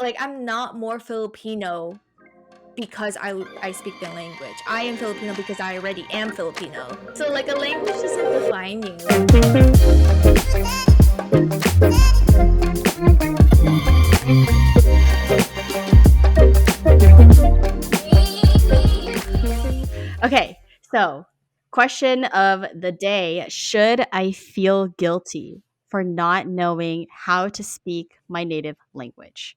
like I'm not more Filipino because I speak the language. I am Filipino because I already am Filipino. So like a language doesn't define you. Okay, so question of the day. Should I feel guilty for not knowing how to speak my native language?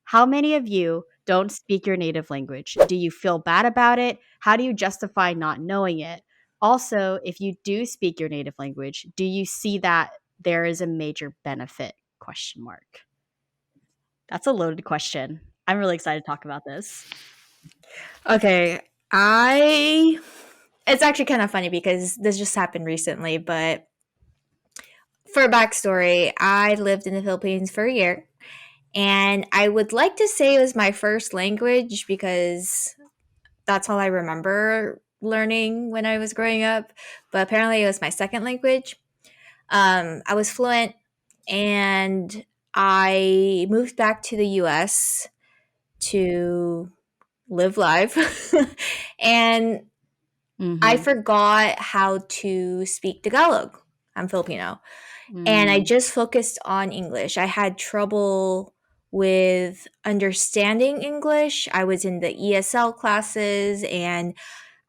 How many of you don't speak your native language? Do you feel bad about it? How do you justify not knowing it? Also, if you do speak your native language, do you see that there is a major benefit? Question mark. That's a loaded question. I'm really excited to talk about this. Okay, I it's actually kind of funny because this just happened recently, but for a backstory, I lived in the Philippines for a year, and I would like to say it was my first language because that's all I remember learning when I was growing up. But apparently, it was my second language. I was fluent, and I moved back to the U.S. to live life, and I Mm-hmm. forgot how to speak Tagalog. I'm Filipino. And I Mm. just focused on English. I had trouble with understanding English. I was in the ESL classes, and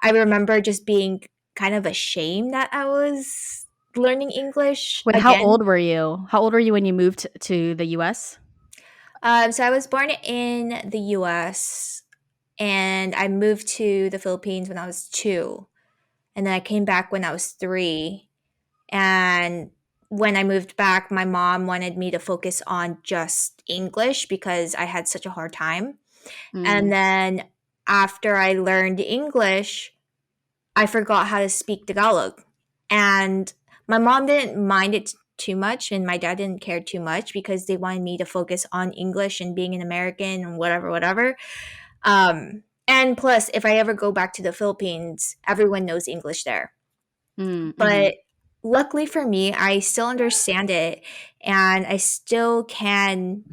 I remember just being kind of ashamed that I was learning English Wait, how again. old were you? How old were you when you moved to the US? So I was born in the US, and I moved to the Philippines when I was 2. And then I came back when I was 3. And when I moved back, my mom wanted me to focus on just English because I had such a hard time. And Mm. then after I learned English, I forgot how to speak Tagalog. And my mom didn't mind it too much, and my dad didn't care too much because they wanted me to focus on English and being an American and whatever, whatever. And plus, if I ever go back to the Philippines, everyone knows English there. Mm, mhm. But luckily for me, I still understand it, and I still can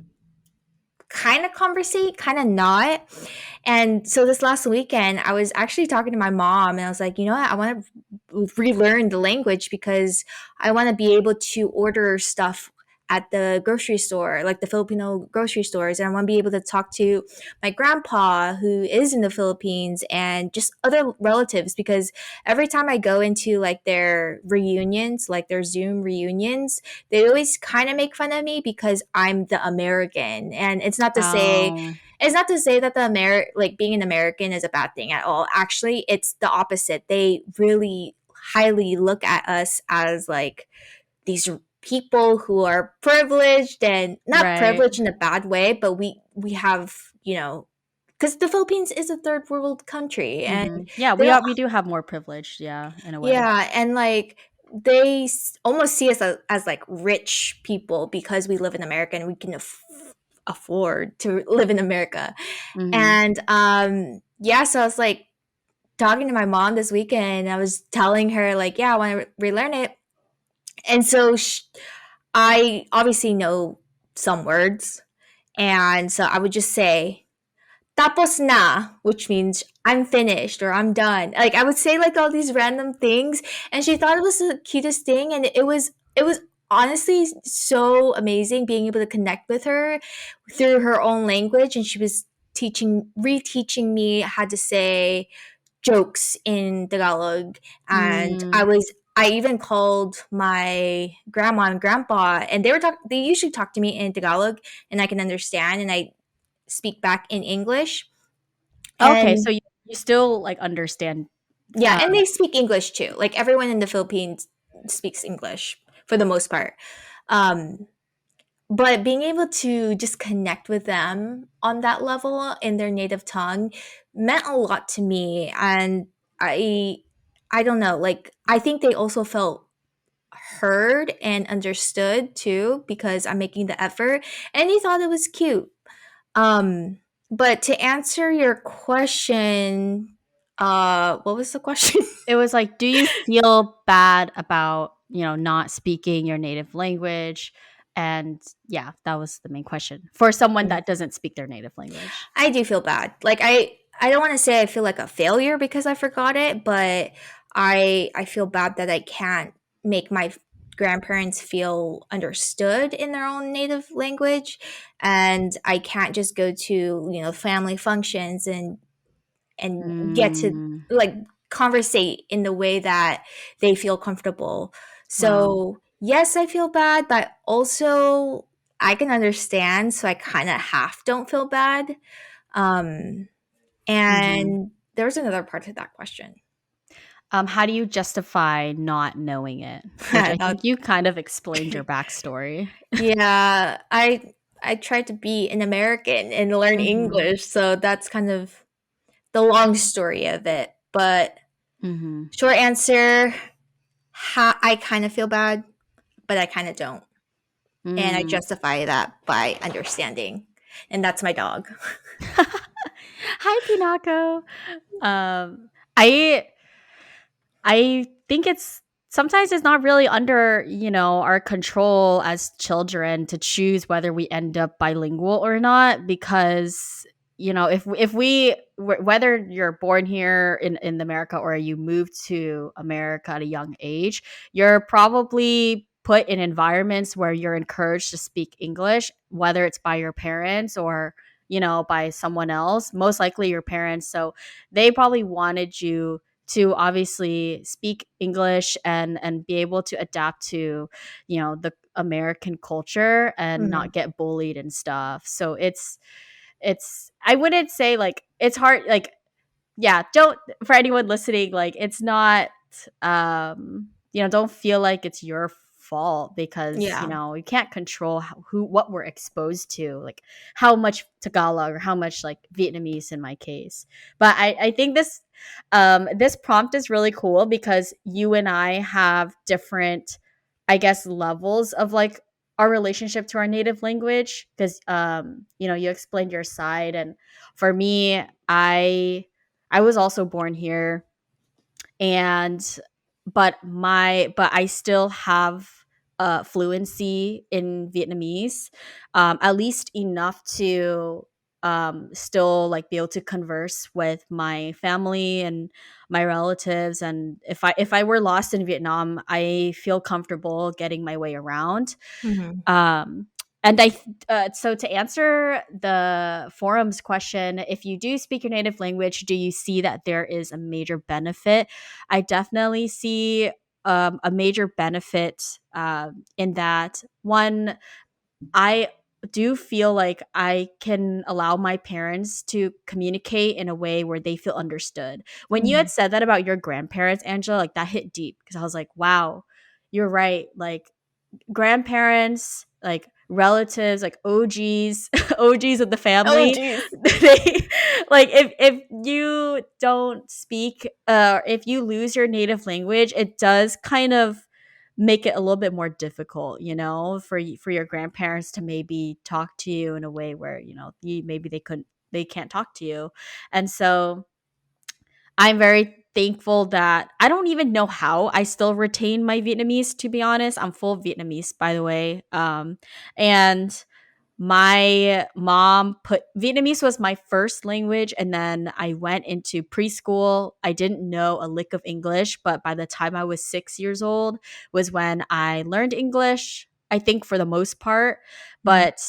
kind of conversate, kind of not. And so this last weekend, I was actually talking to my mom, and I was like, you know what? I want to relearn the language because I want to be able to order stuff at the grocery store, like the Filipino grocery stores. And I want to be able to talk to my grandpa who is in the Philippines and just other relatives because every time I go into like their reunions, like their Zoom reunions, they always kind of make fun of me because I'm the American. And Oh, it's not to say that like being an American is a bad thing at all. Actually, it's the opposite. They really highly look at us as like these people who are privileged, and not right. privileged in a bad way, but we have, because the Philippines is a third world country, and Mhm. Yeah, they don't. we do have more privilege, yeah, in a way. Yeah, and like almost see us as like rich people because we live in America and we can afford to live in America. Mhm. And yeah, so I was like talking to my mom this weekend. I was telling her like, yeah, I want to relearn it. And so I obviously know some words, and so I would just say tapos na, which means I'm finished or I'm done. Like I would say like all these random things, and she thought it was the cutest thing, and it was honestly so amazing being able to connect with her through her own language, and she was reteaching me how to say jokes in Tagalog, and Mm. I even called my grandma and grandpa, and they usually talk to me in Tagalog, and I can understand, and I speak back in English. Okay, so And you still, like, understand, yeah, uh and they speak English too. Like everyone in the Philippines speaks English for the most part. Um, but being able to just connect with them on that level in their native tongue meant a lot to me. And I I don't know, like I think they also felt heard and understood too because I'm making the effort, and he thought it was cute. Um, but to answer your question, what was the question? it was like, do you feel bad about, not speaking your native language? And yeah, that was the main question for someone Mm. that doesn't speak their native language. I do feel bad. Like I don't want to say I feel like a failure because I forgot it, but I feel bad that I can't make my grandparents feel understood in their own native language, and I can't just go to, family functions and get to Mm, like conversate in the way that they feel comfortable. wow. So, yes, I feel bad, but also I can understand, so I kind of half don't feel bad. Um, Hmm. and there's another part to that question. How do you justify not knowing it? Which I think Now, you kind of explained your backstory. yeah, I tried to be an American and learn Hmm. English, so that's kind of the long story of it. But Hmm. short answer, I kind of feel bad, but I kind of don't. And I Mm. justify that by understanding. And that's my dog. Hi, Pinako. I think it's sometimes it's not really under, our control as children to choose whether we end up bilingual or not, because whether you're born here in America or you move to America at a young age, you're probably put in environments where you're encouraged to speak English, whether it's by your parents or by someone else, most likely your parents. So they probably wanted you to obviously speak English and be able to adapt to, the American culture and Mhm. not get bullied and stuff. So it's I wouldn't say like it's hard, like, yeah, don't, for anyone listening, like, it's not, don't feel like it's your fault, because Yeah. you can't control what we're exposed to, like how much Tagalog or how much like Vietnamese in my case. But I think this prompt is really cool because you and I have different, I guess, levels of like our relationship to our native language, because you explained your side, and for me, I was also born here, and but I still have fluency in Vietnamese, at least enough to still like be able to converse with my family and my relatives. And if I were lost in Vietnam, I feel comfortable getting my way around. Mhm. um, and so to answer the forums question, if you do speak your native language, do you see that there is a major benefit? I definitely see a major benefit, in that one, I do feel like I can allow my parents to communicate in a way where they feel understood. When you Mhm. had said that about your grandparents, Angela, like that hit deep, because I was like, wow, you're right. Like grandparents, like relatives, like OGs, OGs of the Oh, family, geez. they like if you don't speak, if you lose your native language, it does kind of make it a little bit more difficult, for your grandparents to maybe talk to you in a way where maybe they can't talk to you. And so I'm very thankful that I don't even know how I still retain my Vietnamese, to be honest. I'm full Vietnamese, by the way. And my mom put Vietnamese was my first language, and then I went into preschool. I didn't know a lick of English, but by the time I was 6 years old was when I learned English, I think, for the most part. Mhm. But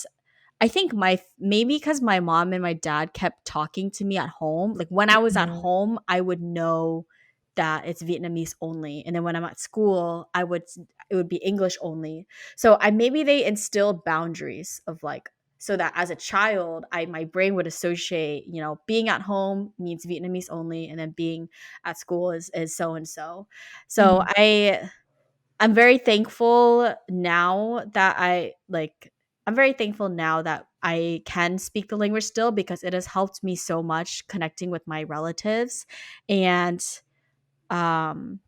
I think maybe because my mom and my dad kept talking to me at home. Like when I was at Mhm. home, I would know that it's Vietnamese only, and then when I'm at school, it would be English only. So I maybe they instilled boundaries of like, so that as a child, my brain would associate, being at home means Vietnamese only, and then being at school is so and so. So Mhm. I'm very thankful now that I'm very thankful now that I can speak the language still, because it has helped me so much connecting with my relatives. And um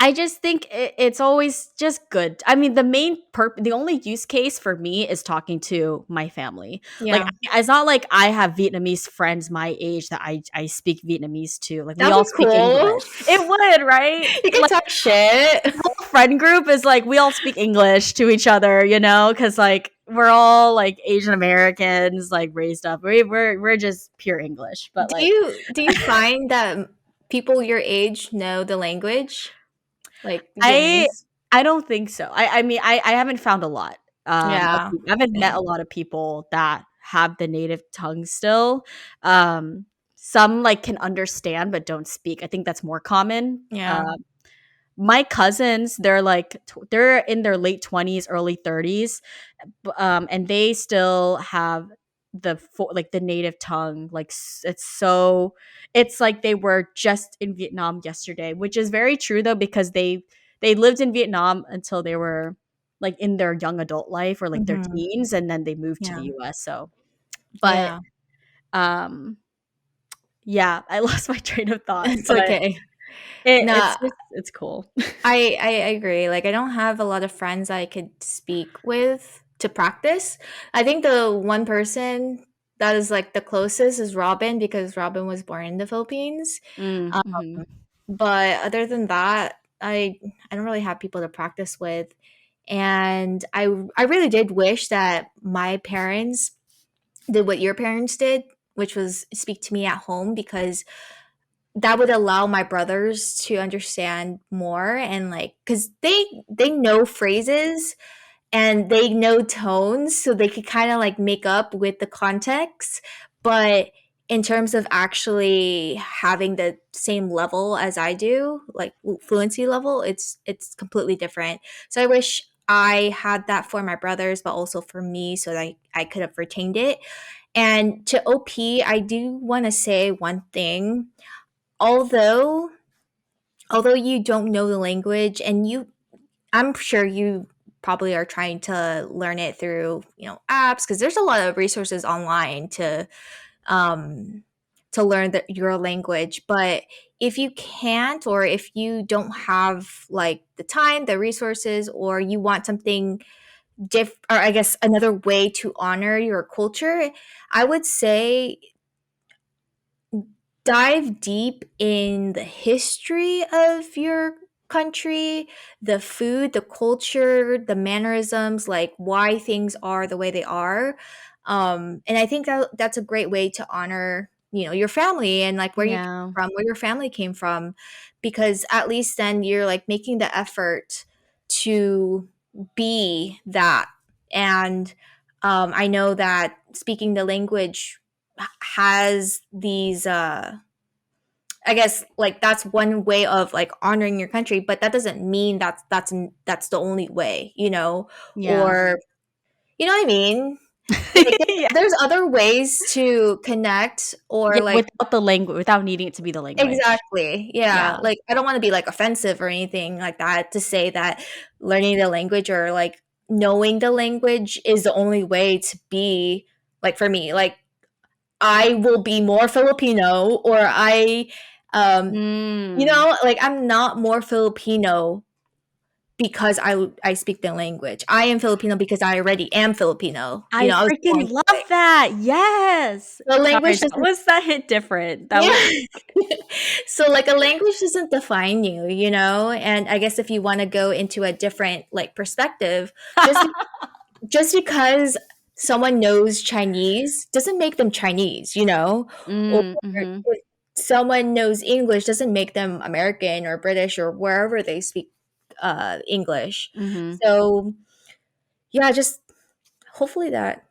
I just think it's always just good. I mean, the only use case for me is talking to my family. Like, Yeah. it's not like I have Vietnamese friends my age that I speak Vietnamese to. Like, we That'd all be speak cool. English. It would, right? You can Like, talk shit. whole friend group is like we all speak English to each other, because like we're all like Asian Americans, like raised up. We're just pure English, but Do like you find that people your age know the language? Like I Vietnamese? I don't think so. I mean I haven't found a lot. Yeah. I haven't met a Same. lot of people that have the native tongue still. Um, some like can understand but don't speak. I think that's more common. Yeah. My cousins, they're in their late 20s, early 30s, and they still have like the native tongue. Like it's like they were just in Vietnam yesterday, which is very true though, because they lived in Vietnam until they were like in their young adult life or like their Mhm. teens, and then they moved to the Yeah. US. So but Yeah. um yeah, I lost my train of thought, It's but okay. it's No, just it's cool. I agree. Like I don't have a lot of friends I could speak with to practice. I think the one person that is like the closest is Robin because Robin was born in the Philippines. Mm, Um, mhm. but other than that, I don't really have people to practice with. And I really did wish that my parents did what your parents did, which was speak to me at home because that would allow my brothers to understand more and like because they know phrases and they know tones so they could kind of like make up with the context, but in terms of actually having the same level as I do, like fluency level, it's completely different. So I wish I had that for my brothers but also for me so that I could have retained it. And to OP, I do want to say one thing. Although although you don't know the language and I'm sure you probably are trying to learn it through, apps because there's a lot of resources online um to learn your language. But if you can't or if you don't have like the time, the resources, or you want something or I guess another way to honor your culture, I would say dive deep in the history of your country, the food, the culture, the mannerisms, like why things are the way they are. And I think that's a great way to honor, your family and like where you came Yeah. from, where your family came from, because at least then you're like making the effort to be that. And I know that speaking the language has these I guess like that's one way of like honoring your country, but that doesn't mean that's the only way, Yeah. or you know what I mean? Like Yeah. there's other ways to connect or Yeah, like without the language, without needing it to be the language. exactly. Yeah. Yeah. Like I don't want to be like offensive or anything like that to say that learning the language or like knowing the language is the only way to be like for me. Like I will be more Filipino or um Mm. like I'm not more Filipino because I speak the language. I am Filipino because I already am Filipino. I I was born freaking this way. love that. Yes. The Sorry, language doesn't that hit different. That yeah. was So like a language doesn't define you, And I guess if you want to go into a different like perspective, just just because someone knows Chinese doesn't make them Chinese, Or Mhm. if someone knows English doesn't make them American or British or wherever they speak English. Mhm. So yeah, just hopefully that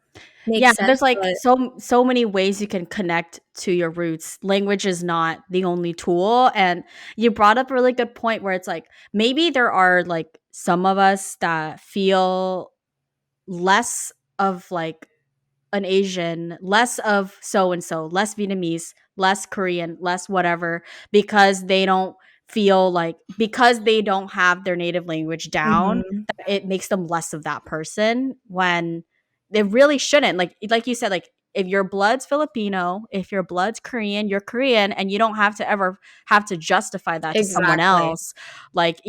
Yeah, makes sense. there's like But so many ways you can connect to your roots. Language is not the only tool, and you brought up a really good point where it's like maybe there are like some of us that feel less of like an Asian, less of so and so, less Vietnamese, less Korean, less whatever, because they don't because they don't have their native language down, mhm, that it makes them less of that person when they really shouldn't. Like you said, like if your blood's Filipino, if your blood's Korean, you're Korean, and you don't have to ever have to justify that to someone Exactly. else. Like,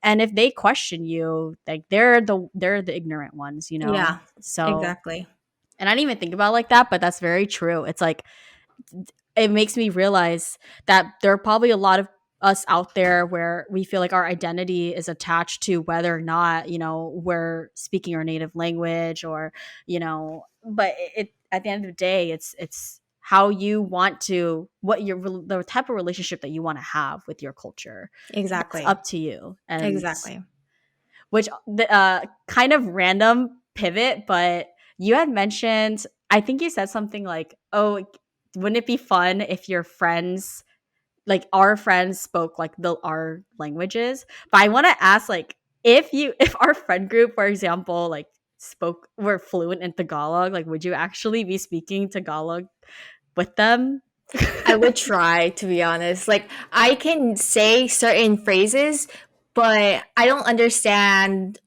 and if they question you, like they're the ignorant ones, Yeah, So, exactly. and I didn't even think about it like that, but that's very true. It's like it makes me realize that there are probably a lot of us out there where we feel like our identity is attached to whether or not we're speaking our native language, or but at the end of the day, it's how you want to, the type of relationship that you want to have with your culture. That's Exactly. up to you. And Exactly. which kind of random pivot, but you had mentioned, I think you said something like, oh, wouldn't it be fun if your friends, like our friends, spoke like our languages? But I want to ask, like, if our friend group, for example, like were fluent in Tagalog, like would you actually be speaking Tagalog with them? I would try, to be honest. Like, I can say certain phrases, but I don't understand,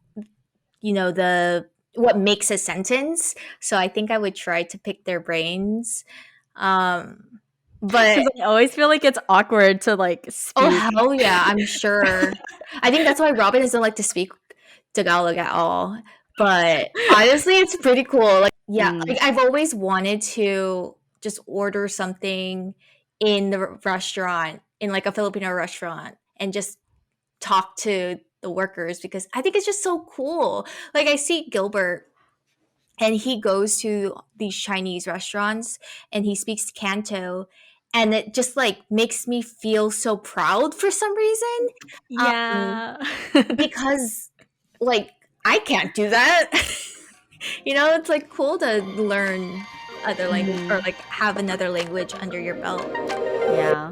the what makes a sentence. So I think I would try to pick their brains. Um, Because but I always feel like it's awkward to like oh speak. hell yeah, I'm sure. I think that's why Robin doesn't like to speak Tagalog at all. But honestly, it's pretty cool. Like, yeah, Mm, like I've always wanted to just order something in the restaurant, in like a Filipino restaurant, and just talk to the workers, because I think it's just so cool. Like, I see Gilbert, and he goes to these Chinese restaurants and he speaks Canto, and it just like makes me feel so proud for some reason. Um, yeah. because like I can't do that. It's like cool to learn other language, or Mhm. like have another language under your belt. Yeah.